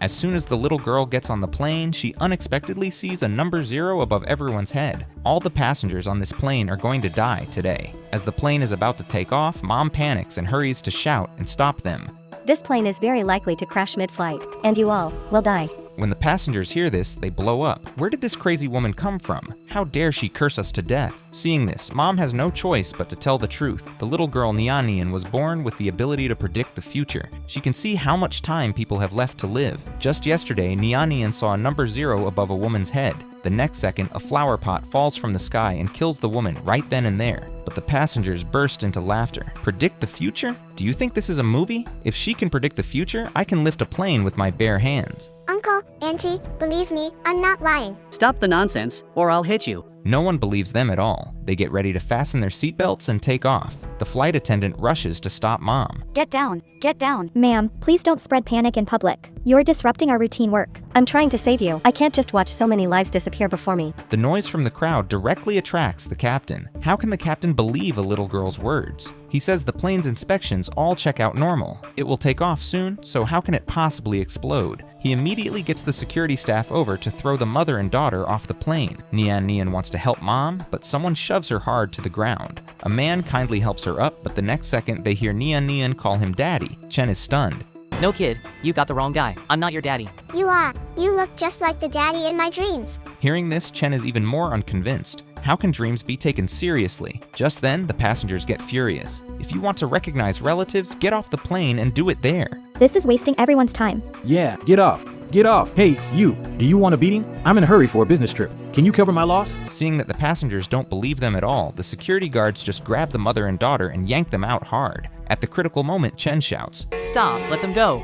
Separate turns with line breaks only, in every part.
As soon as the little girl gets on the plane, she unexpectedly sees a number 0 above everyone's head. All the passengers on this plane are going to die today. As the plane is about to take off, Mom panics and hurries to shout and stop them.
This plane is very likely to crash mid-flight, and you all will die.
When the passengers hear this, they blow up. Where did this crazy woman come from? How dare she curse us to death? Seeing this, Mom has no choice but to tell the truth. The little girl Nian Nian was born with the ability to predict the future. She can see how much time people have left to live. Just yesterday, Nian Nian saw a number 0 above a woman's head. The next second, a flower pot falls from the sky and kills the woman right then and there. But the passengers burst into laughter. Predict the future? Do you think this is a movie? If she can predict the future, I can lift a plane with my bare hands.
Uncle, Auntie, believe me, I'm not lying.
Stop the nonsense, or I'll hit you.
No one believes them at all. They get ready to fasten their seatbelts and take off. The flight attendant rushes to stop Mom.
Get down, get down.
Ma'am, please don't spread panic in public. You're disrupting our routine work. I'm trying to save you. I can't just watch so many lives disappear before me.
The noise from the crowd directly attracts the captain. How can the captain believe a little girl's words? He says the plane's inspections all check out normal. It will take off soon, so how can it possibly explode? He immediately gets the security staff over to throw the mother and daughter off the plane. Nian Nian wants to help Mom, but someone shoves her hard to the ground. A man kindly helps her up, but the next second they hear Nian Nian call him daddy. Chen is stunned.
No kid, you got the wrong guy. I'm not your daddy.
You are. You look just like the daddy in my dreams.
Hearing this, Chen is even more unconvinced. How can dreams be taken seriously? Just then, the passengers get furious. If you want to recognize relatives, get off the plane and do it there.
This is wasting everyone's time.
Yeah, get off. Get off. Hey, you. Do you want a beating? I'm in a hurry for a business trip. Can you cover my loss?
Seeing that the passengers don't believe them at all, the security guards just grab the mother and daughter and yank them out hard. At the critical moment, Chen shouts,
Stop, let them go.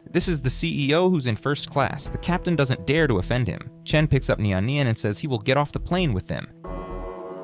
This is the CEO who's in first class. The captain doesn't dare to offend him. Chen picks up Nian Nian and says he will get off the plane with them.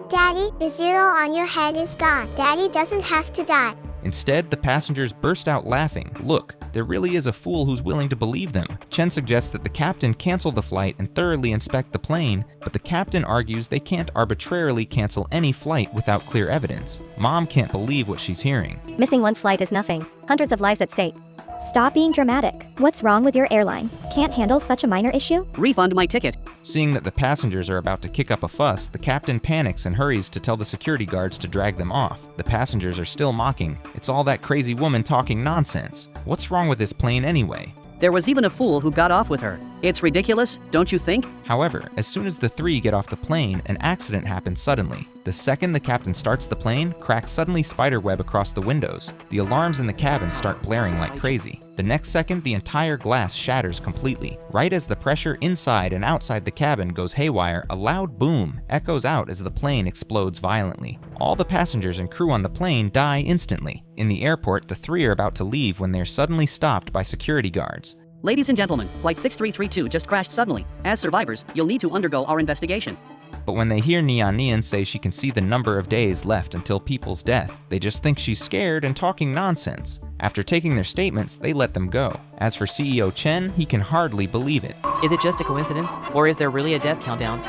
Daddy, the 0 on your head is gone. Daddy doesn't have to die.
Instead, the passengers burst out laughing. Look, there really is a fool who's willing to believe them. Chen suggests that the captain cancel the flight and thoroughly inspect the plane, but the captain argues they can't arbitrarily cancel any flight without clear evidence. Mom can't believe what she's hearing.
Missing one flight is nothing. Hundreds of lives at stake. Stop being dramatic. What's wrong with your airline? Can't handle such a minor issue?
Refund my ticket.
Seeing that the passengers are about to kick up a fuss, the captain panics and hurries to tell the security guards to drag them off. The passengers are still mocking. It's all that crazy woman talking nonsense. What's wrong with this plane anyway?
There was even a fool who got off with her. It's ridiculous, don't you think?
However, as soon as the three get off the plane, an accident happens suddenly. The second the captain starts the plane, cracks suddenly spiderweb across the windows. The alarms in the cabin start blaring like crazy. The next second, the entire glass shatters completely. Right as the pressure inside and outside the cabin goes haywire, a loud boom echoes out as the plane explodes violently. All the passengers and crew on the plane die instantly. In the airport, the three are about to leave when they're suddenly stopped by security guards.
Ladies and gentlemen, Flight 6332 just crashed suddenly. As survivors, you'll need to undergo our investigation.
But when they hear Nian Nian say she can see the number of days left until people's death, they just think she's scared and talking nonsense. After taking their statements, they let them go. As for CEO Chen, he can hardly believe it.
Is it just a coincidence? Or is there really a death countdown?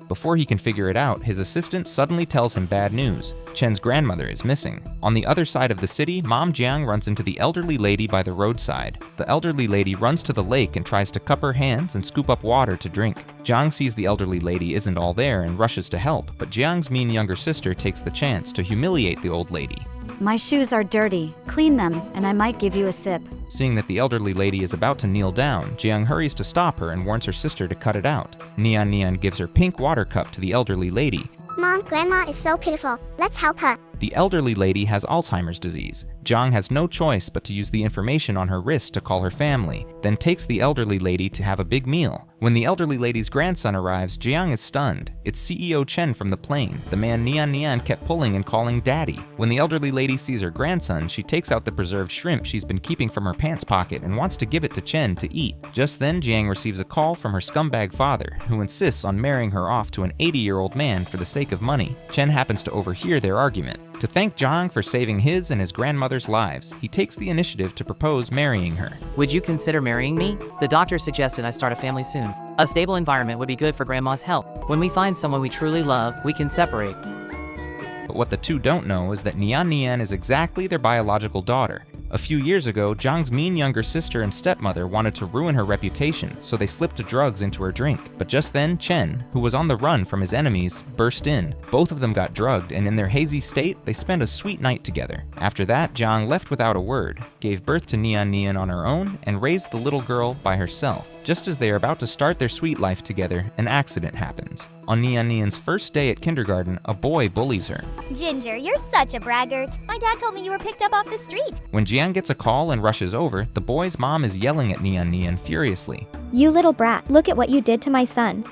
Before he can figure it out, his assistant suddenly tells him bad news. Chen's grandmother is missing. On the other side of the city, Mom Jiang runs into the elderly lady by the roadside. The elderly lady runs to the lake and tries to cup her hands and scoop up water to drink. Jiang sees the elderly lady isn't all there and rushes to help, but Jiang's mean younger sister takes the chance to humiliate the old lady.
My shoes are dirty. Clean them, and I might give you a sip.
Seeing that the elderly lady is about to kneel down, Jiang hurries to stop her and warns her sister to cut it out. Nian Nian gives her pink water cup to the elderly lady.
Mom, Grandma is so pitiful. Let's help her.
The elderly lady has Alzheimer's disease. Jiang has no choice but to use the information on her wrist to call her family, then takes the elderly lady to have a big meal. When the elderly lady's grandson arrives, Jiang is stunned. It's CEO Chen from the plane, the man Nian Nian kept pulling and calling daddy. When the elderly lady sees her grandson, she takes out the preserved shrimp she's been keeping from her pants pocket and wants to give it to Chen to eat. Just then, Jiang receives a call from her scumbag father, who insists on marrying her off to an 80-year-old man for the sake of money. Chen happens to overhear their argument. To thank Jiang for saving his and his grandmother's lives, he takes the initiative to propose marrying her.
Would you consider marrying me? The doctor suggested I start a family soon. A stable environment would be good for Grandma's health. When we find someone we truly love, we can separate.
But what the two don't know is that Nian Nian is exactly their biological daughter. A few years ago, Jiang's mean younger sister and stepmother wanted to ruin her reputation, so they slipped drugs into her drink. But just then, Chen, who was on the run from his enemies, burst in. Both of them got drugged, and in their hazy state, they spent a sweet night together. After that, Jiang left without a word, gave birth to Nian Nian on her own, and raised the little girl by herself. Just as they are about to start their sweet life together, an accident happens. On Nian Nian's first day at kindergarten, a boy bullies her.
Ginger, you're such a braggart. My dad told me you were picked up off the street.
When Jiang gets a call and rushes over, the boy's mom is yelling at Nian Nian furiously.
You little brat, look at what you did to my son.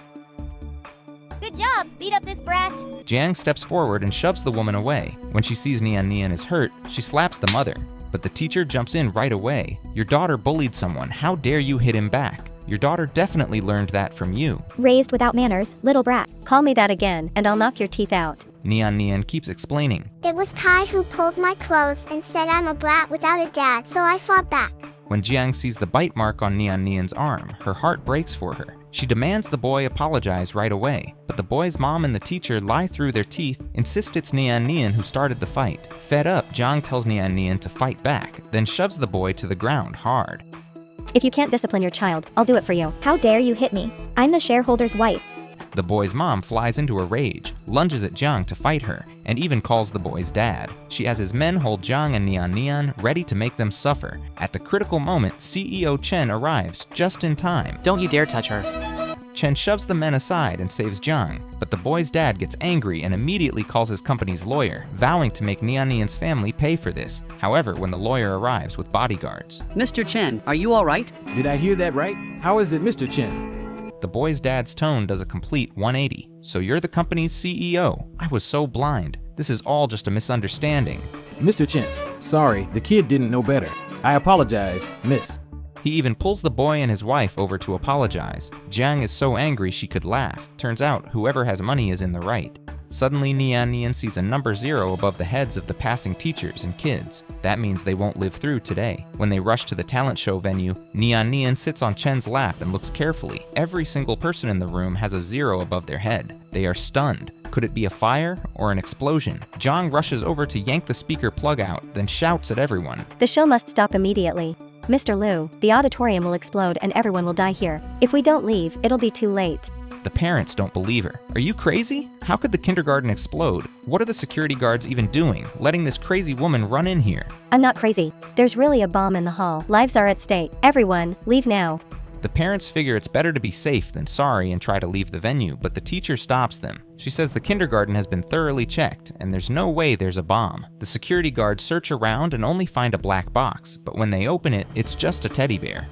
Good job, beat up this brat.
Jiang steps forward and shoves the woman away. When she sees Nian Nian is hurt, she slaps the mother. But the teacher jumps in right away. Your daughter bullied someone, how dare you hit him back? Your daughter definitely learned that from you.
Raised without manners, little brat.
Call me that again, and I'll knock your teeth out.
Nian Nian keeps explaining.
It was Kai who pulled my clothes and said I'm a brat without a dad, so I fought back.
When Jiang sees the bite mark on Nian Nian's arm, her heart breaks for her. She demands the boy apologize right away, but the boy's mom and the teacher lie through their teeth, insist it's Nian Nian who started the fight. Fed up, Jiang tells Nian Nian to fight back, then shoves the boy to the ground hard.
If you can't discipline your child, I'll do it for you. How dare you hit me? I'm the shareholder's wife.
The boy's mom flies into a rage, lunges at Jiang to fight her, and even calls the boy's dad. She has his men hold Jiang and Nian Nian, ready to make them suffer. At the critical moment, CEO Chen arrives just in time.
Don't you dare touch her.
Chen shoves the men aside and saves Jiang, but the boy's dad gets angry and immediately calls his company's lawyer, vowing to make Nian Nian's family pay for this. However, when the lawyer arrives with bodyguards.
Mr. Chen, are you all right?
Did I hear that right? How is it, Mr. Chen?
The boy's dad's tone does a complete 180. So you're the company's CEO? I was so blind. This is all just a misunderstanding.
Mr. Chen, sorry, the kid didn't know better. I apologize, miss.
He even pulls the boy and his wife over to apologize. Jiang is so angry she could laugh. Turns out, whoever has money is in the right. Suddenly, Nian Nian sees a number 0 above the heads of the passing teachers and kids. That means they won't live through today. When they rush to the talent show venue, Nian Nian sits on Chen's lap and looks carefully. Every single person in the room has a 0 above their head. They are stunned. Could it be a fire or an explosion? Jiang rushes over to yank the speaker plug out, then shouts at everyone.
The show must stop immediately. Mr. Liu, the auditorium will explode and everyone will die here. If we don't leave, it'll be too late.
The parents don't believe her. Are you crazy? How could the kindergarten explode? What are the security guards even doing, letting this crazy woman run in here?
I'm not crazy. There's really a bomb in the hall. Lives are at stake. Everyone, leave now.
The parents figure it's better to be safe than sorry and try to leave the venue, but the teacher stops them. She says the kindergarten has been thoroughly checked, and there's no way there's a bomb. The security guards search around and only find a black box, but when they open it, it's just a teddy bear.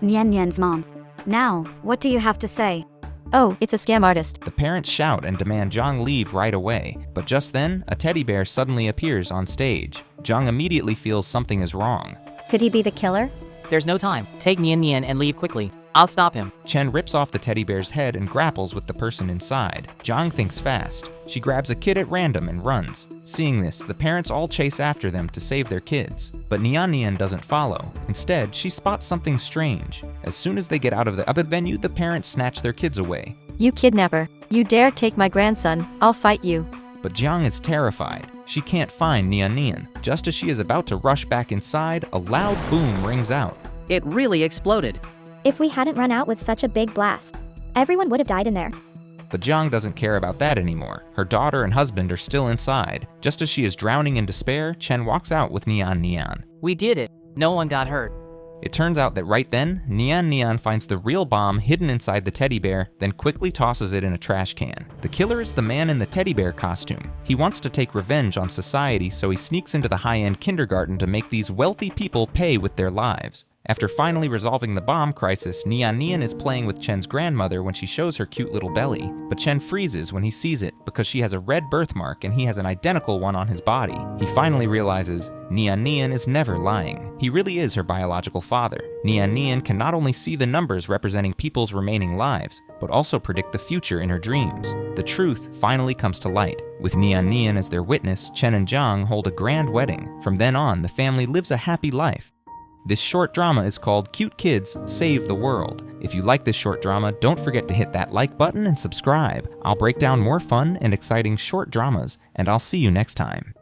Nian Nian's mom. Now, what do you have to say?
Oh, it's a scam artist.
The parents shout and demand Jiang leave right away, but just then, a teddy bear suddenly appears on stage. Jiang immediately feels something is wrong.
Could he be the killer?
There's no time. Take Nian Nian and leave quickly. I'll stop him.
Chen rips off the teddy bear's head and grapples with the person inside. Jiang thinks fast. She grabs a kid at random and runs. Seeing this, the parents all chase after them to save their kids. But Nian Nian doesn't follow. Instead, she spots something strange. As soon as they get out of the venue, the parents snatch their kids away.
You kidnapper. You dare take my grandson. I'll fight you.
But Jiang is terrified. She can't find Nian Nian. Just as she is about to rush back inside, a loud boom rings out.
It really exploded.
If we hadn't run out with such a big blast, everyone would have died in there.
But Jiang doesn't care about that anymore. Her daughter and husband are still inside. Just as she is drowning in despair, Chen walks out with Nian Nian.
We did it. No one got hurt.
It turns out that right then, Nian Nian finds the real bomb hidden inside the teddy bear, then quickly tosses it in a trash can. The killer is the man in the teddy bear costume. He wants to take revenge on society, so he sneaks into the high-end kindergarten to make these wealthy people pay with their lives. After finally resolving the bomb crisis, Nian Nian is playing with Chen's grandmother when she shows her cute little belly. But Chen freezes when he sees it because she has a red birthmark and he has an identical one on his body. He finally realizes Nian Nian is never lying. He really is her biological father. Nian Nian can not only see the numbers representing people's remaining lives, but also predict the future in her dreams. The truth finally comes to light. With Nian Nian as their witness, Chen and Jiang hold a grand wedding. From then on, the family lives a happy life. This short drama is called Cute Kids Save the World. If you like this short drama, don't forget to hit that like button and subscribe. I'll break down more fun and exciting short dramas, and I'll see you next time.